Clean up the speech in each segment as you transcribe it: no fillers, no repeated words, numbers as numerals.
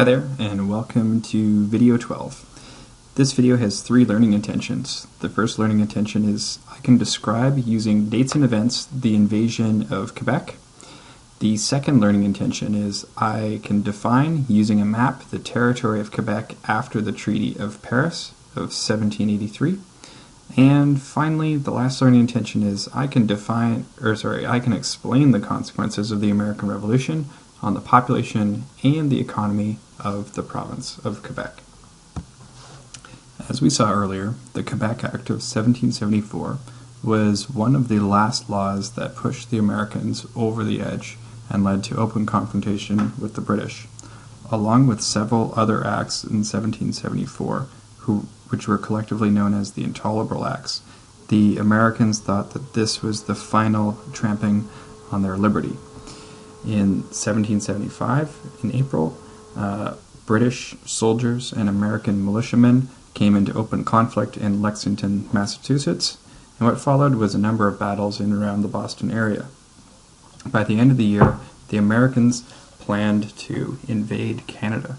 Hi there, and welcome to video 12. This video has three learning intentions. The first learning intention is I can describe using dates and events the invasion of Quebec. The second learning intention is I can define using a map the territory of Quebec after the Treaty of Paris of 1783. And finally, the last learning intention is I can explain the consequences of the American Revolution on the population and the economy of the province of Quebec. As we saw earlier, the Quebec Act of 1774 was one of the last laws that pushed the Americans over the edge and led to open confrontation with the British, along with several other acts in 1774, which were collectively known as the Intolerable Acts. The Americans thought that this was the final tramping on their liberty. In 1775, in April, British soldiers and American militiamen came into open conflict in Lexington, Massachusetts, and what followed was a number of battles in and around the Boston area. By the end of the year, the Americans planned to invade Canada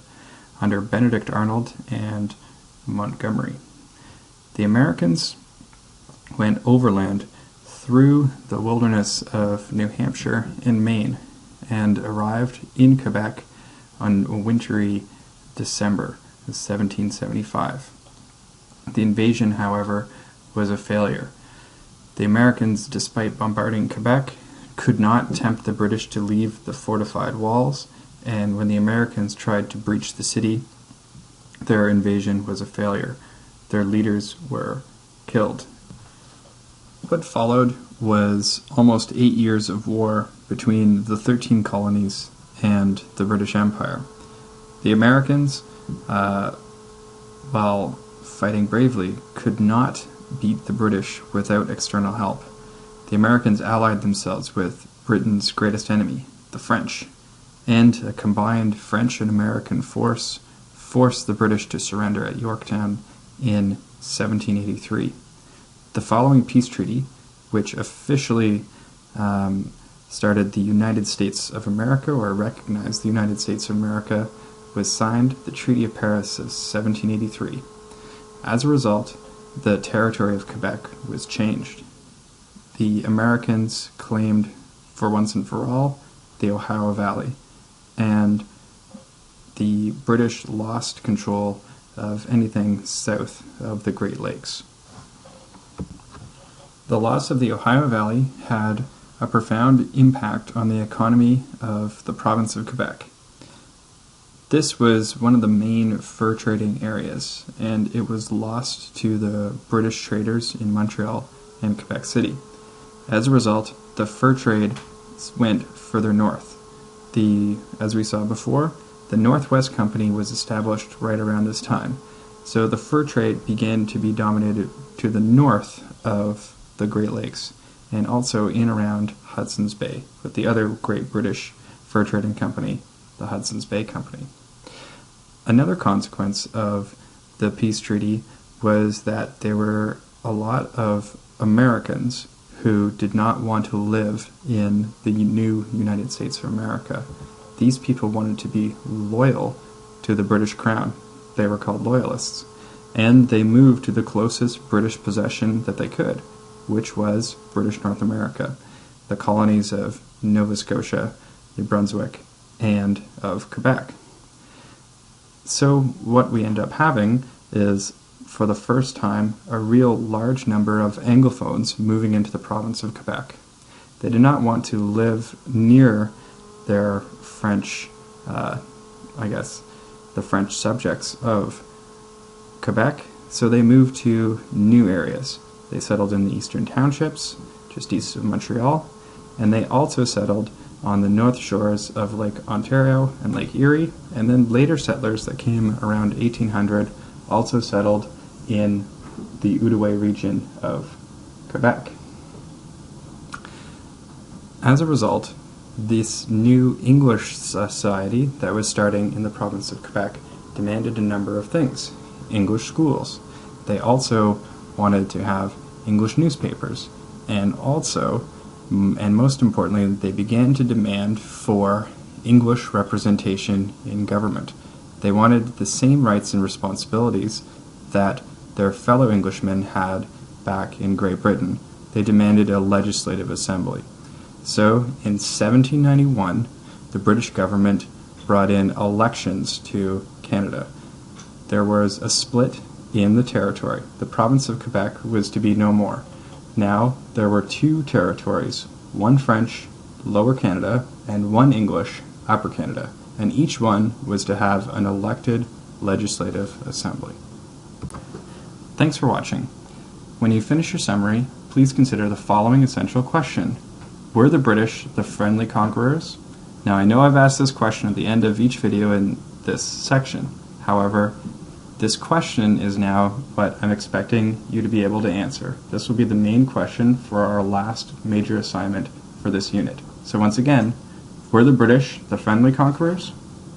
under Benedict Arnold and Montgomery. The Americans went overland through the wilderness of New Hampshire and Maine and arrived in Quebec on a wintry December of 1775. The invasion, however, was a failure. The Americans, despite bombarding Quebec, could not tempt the British to leave the fortified walls, and when the Americans tried to breach the city, their invasion was a failure. Their leaders were killed. What followed was almost 8 years of war between the 13 colonies and the British Empire. The Americans, while fighting bravely, could not beat the British without external help. The Americans allied themselves with Britain's greatest enemy, the French, and a combined French and American force forced the British to surrender at Yorktown in 1783. The following peace treaty, which officially started the United States of America, or recognized the United States of America, was signed, the Treaty of Paris of 1783. As a result, the territory of Quebec was changed. The Americans claimed, for once and for all, the Ohio Valley, and the British lost control of anything south of the Great Lakes. The loss of the Ohio Valley had a profound impact on the economy of the province of Quebec. This was one of the main fur trading areas, and it was lost to the British traders in Montreal and Quebec City. As a result, the fur trade went further north. As we saw before, the Northwest Company was established right around this time, so the fur trade began to be dominated to the north of the Great Lakes, and also in around Hudson's Bay, with the other great British fur trading company, the Hudson's Bay Company. Another consequence of the peace treaty was that there were a lot of Americans who did not want to live in the new United States of America. These people wanted to be loyal to the British Crown. They were called Loyalists, and they moved to the closest British possession that they could, which was British North America, the colonies of Nova Scotia, New Brunswick, and of Quebec. So what we end up having is, for the first time, a real large number of Anglophones moving into the province of Quebec. They did not want to live near their French, the French subjects of Quebec, so they moved to new areas. They settled in the eastern townships, just east of Montreal, and they also settled on the north shores of Lake Ontario and Lake Erie, and then later settlers that came around 1800 also settled in the Outaouais region of Quebec. As a result, this new English society that was starting in the province of Quebec demanded a number of things. English schools. They also wanted to have English newspapers, and also, and most importantly, they began to demand for English representation in government. They wanted the same rights and responsibilities that their fellow Englishmen had back in Great Britain. They demanded a legislative assembly. So in 1791, the British government brought in elections to Canada. There was a split in the territory. The province of Quebec was to be no more. Now there were two territories, one French, Lower Canada, and one English, Upper Canada, and each one was to have an elected legislative assembly. Thanks for watching. When you finish your summary, please consider the following essential question. Were the British the friendly conquerors? Now I know I've asked this question at the end of each video in this section. However, this question is now what I'm expecting you to be able to answer. This will be the main question for our last major assignment for this unit. So once again, were the British the friendly conquerors?